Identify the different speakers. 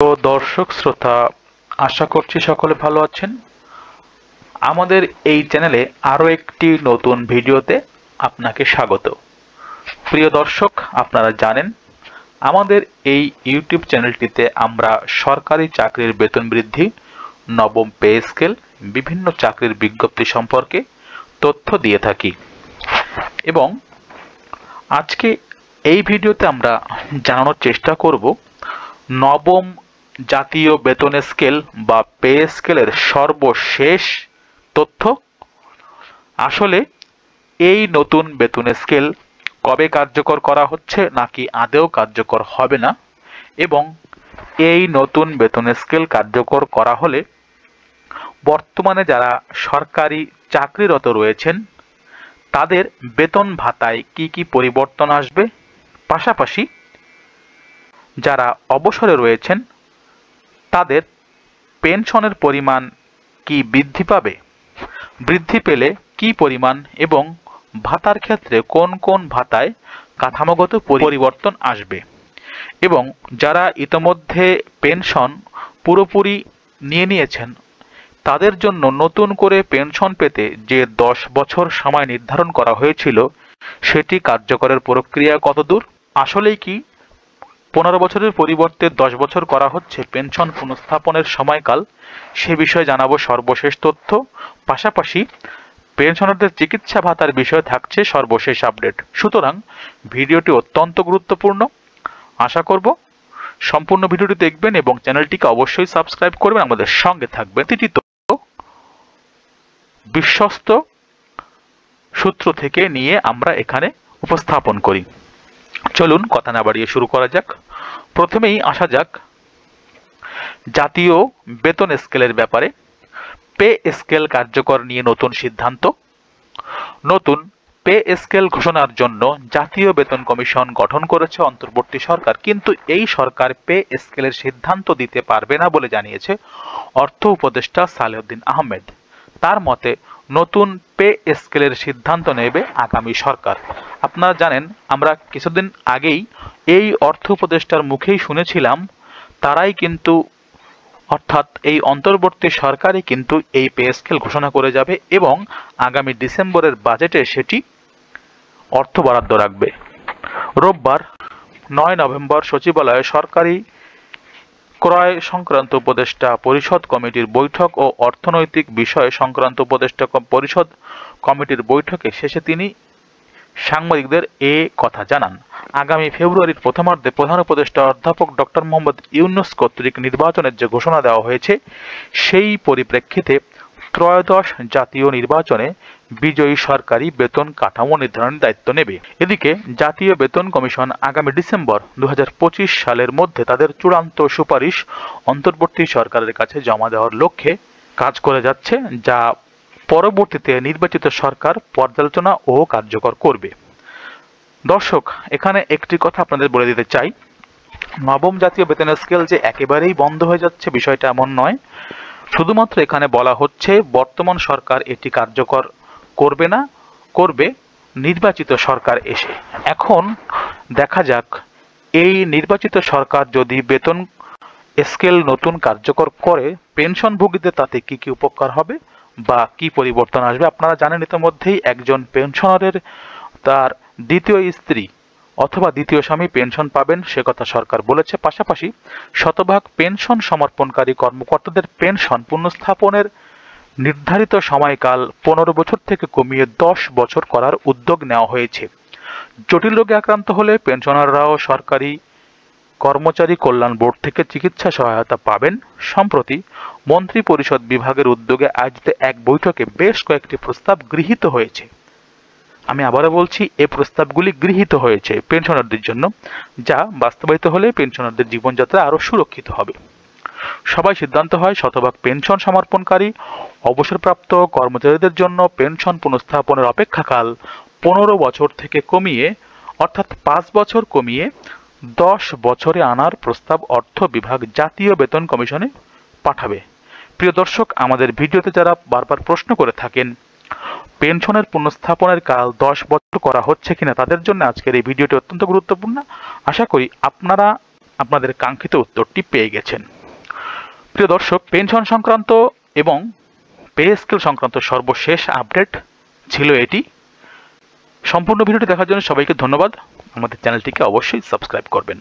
Speaker 1: তো দর্শক শ্রোতা, আশা করছি সকলে ভালো আছেন। আমাদের এই চ্যানেলে আরও একটি নতুন ভিডিওতে আপনাকে স্বাগত। প্রিয় দর্শক, আপনারা জানেন আমাদের এই ইউটিউব চ্যানেলটিতে আমরা সরকারি চাকরির বেতন বৃদ্ধি, নবম পে স্কেল, বিভিন্ন চাকরির বিজ্ঞপ্তি সম্পর্কে তথ্য দিয়ে থাকি এবং আজকে এই ভিডিওতে আমরা জানানোর চেষ্টা করব নবম জাতীয় বেতন স্কেল বা পে স্কেলের সর্বশেষ তথ্য। আসলে এই নতুন বেতন স্কেল কবে কার্যকর করা হচ্ছে নাকি আদৌ কার্যকর হবে না, এবং এই নতুন বেতন স্কেল কার্যকর করা হলে বর্তমানে যারা সরকারি চাকরিরত রয়েছেন তাদের বেতন ভাতায় কি কি পরিবর্তন আসবে, পাশাপাশি যারা অবসরে রয়েছেন তাদের পেনশনের পরিমাণ কি বৃদ্ধি পাবে, বৃদ্ধি পেলে কি পরিমাণ, এবং ভাতার ক্ষেত্রে কোন কোন ভাতায় কাঠামোগত পরিবর্তন আসবে, এবং যারা ইতোমধ্যে পেনশন পুরোপুরি নিয়েছেন তাদের জন্য নতুন করে পেনশন পেতে যে 10 বছর সময় নির্ধারণ করা হয়েছিল সেটি কার্যকরের প্রক্রিয়া কতদূর, আসলেই কি 15 বছরের পরিবর্তে 10 বছর করা হচ্ছে পেনশন পুনঃস্থাপনের সময়কাল, সে বিষয়ে জানাবো সর্বশেষ তথ্য। পাশাপাশি পেনশনারদের চিকিৎসা ভাতার বিষয়ে থাকছে সর্বশেষ আপডেট। সুতরাং ভিডিওটি অত্যন্ত গুরুত্বপূর্ণ। আশা করব সম্পূর্ণ ভিডিওটি দেখবেন এবং চ্যানেলটিকে অবশ্যই সাবস্ক্রাইব করবেন, আমাদের সঙ্গে থাকবেন। প্রতিটি তথ্য বিশ্বস্ত সূত্র থেকে নিয়ে আমরা এখানে উপস্থাপন করি। চলুন কথা না বাড়িয়ে শুরু করা যাক। প্রথমেই আসা যাক জাতীয় বেতন স্কেলের ব্যাপারে। পে স্কেল কার্যকর নিয়ে নতুন সিদ্ধান্ত। নতুন পে স্কেল ঘোষণার জন্য জাতীয় বেতন কমিশন গঠন করেছে অন্তর্বর্তী সরকার, কিন্তু এই সরকার পে স্কেলের সিদ্ধান্ত দিতে পারবে না বলে জানিয়েছে অর্থ উপদেষ্টা সালেউদ্দিন আহমেদ। তার মতে নতুন পে স্কেলের সিদ্ধান্ত নেবে আগামী সরকার। আপনারা জানেন আমরা কিছুদিন আগেই এই অর্থ উপদেষ্টার মুখেই শুনেছিলাম তারাই কিন্তু, অর্থাৎ এই অন্তর্বর্তী সরকারই কিন্তু এই পে স্কেল ঘোষণা করে যাবে এবং আগামী ডিসেম্বরের বাজেটে সেটি অর্থ বরাদ্দ রাখবে। রোববার 9 নভেম্বর সচিবালয়ে সরকারি ক্রয় সংক্রান্ত উপদেষ্টা পরিষদ কমিটির বৈঠক ও অর্থনৈতিক বিষয় সংক্রান্ত উপদেষ্টা পরিষদ কমিটির বৈঠকে শেষে তিনি সাংবাদিকদের এ কথা জানান। আগামী ফেব্রুয়ারির প্রথমার্ধে প্রধান উপদেষ্টা অধ্যাপক ডক্টর মোহাম্মদ ইউনূস কর্তৃক নির্বাচনের যে ঘোষণা দেওয়া হয়েছে সেই পরিপ্রেক্ষিতে ত্রয়োদশ জাতীয় নির্বাচনে বিজয়ী সরকারি বেতন কাঠামো নির্ধারণের দায়িত্ব নেবে। এদিকে জাতীয় বেতন কমিশন আগামী ডিসেম্বর 2025 সালের মধ্যে তাদের চূড়ান্ত সুপারিশ অন্তর্বর্তী সরকারের কাছে জমা দেওয়ার লক্ষ্যে কাজ করে যাচ্ছে, যা পরবর্তীতে নির্বাচিত সরকার পর্যালোচনা ও কার্যকর করবে। দর্শক, এখানে একটি কথা আপনাদের বলে দিতে চাই, নবম জাতীয় বেতন স্কেল যে একেবারেই বন্ধ হয়ে যাচ্ছে বিষয়টা এমন নয়। শুধুমাত্র এখানে বলা হচ্ছে বর্তমান সরকার এটি কার্যকর করবে না, করবে নির্বাচিত সরকার এসে। এখন দেখা যাক এই নির্বাচিত সরকার যদি বেতন স্কেল নতুন কার্যকর করে পেনশনভোগীদের তাতে কি কি উপকার হবে বা কি পরিবর্তন আসবে। আপনারা জানেন ইতিমধ্যেই একজন পেনশনারের তার দ্বিতীয় স্ত্রী অথবা দ্বিতীয় স্বামী পেনশন পাবেন, সে কথা সরকার বলেছে। পাশাপাশি শতভাগ পেনশন সমর্পণকারী কর্মকর্তাদের পেনশন পুনঃস্থাপনের নির্ধারিত সময়কাল 15 বছর থেকে কমিয়ে 10 বছর করার উদ্যোগ নেওয়া হয়েছে। জটিল রোগে আক্রান্ত হলে পেনশনাররাও সরকারি কর্মচারী কল্যাণ বোর্ড থেকে চিকিৎসা সহায়তা পাবেন। সম্প্রতি মন্ত্রী পরিষদ বিভাগের উদ্যোগে আয়োজিত এক বৈঠকে বেশ কয়েকটি প্রস্তাব গৃহীত হয়েছে। আমি আবারও বলছি, এই প্রস্তাবগুলি গৃহীত হয়েছে পেনশনারদের জন্য, যা বাস্তবায়িত হলে পেনশনারদের জীবনযাত্রা আরও সুরক্ষিত হবে। সবাই সিদ্ধান্ত হয় শতভাগ পেনশন সমর্পণকারী অবসরপ্রাপ্ত কর্মচারীদের জন্য পেনশন পুনঃস্থাপনের অপেক্ষাকাল 15 বছর থেকে কমিয়ে, অর্থাৎ 5 বছর কমিয়ে 10 বছরে আনার প্রস্তাব অর্থ বিভাগ জাতীয় বেতন কমিশনে পাঠাবে। প্রিয় দর্শক, আমাদের ভিডিওতে যারা বারবার প্রশ্ন করে থাকেন পেনশনের পুনঃস্থাপনের কাল 10 বছর করা হচ্ছে কিনা, তাদের জন্য আজকের এই ভিডিওটি অত্যন্ত গুরুত্বপূর্ণ। আশা করি আপনারা আপনাদের কাঙ্ক্ষিত উত্তরটি পেয়ে গেছেন। প্রিয় দর্শক, পেনশন সংক্রান্ত এবং পে স্কেল সংক্রান্ত সর্বশেষ আপডেট ছিল এটি। সম্পূর্ণ ভিডিওটি দেখার জন্য সবাইকে ধন্যবাদ। আমাদের চ্যানেলটিকে অবশ্যই সাবস্ক্রাইব করবেন।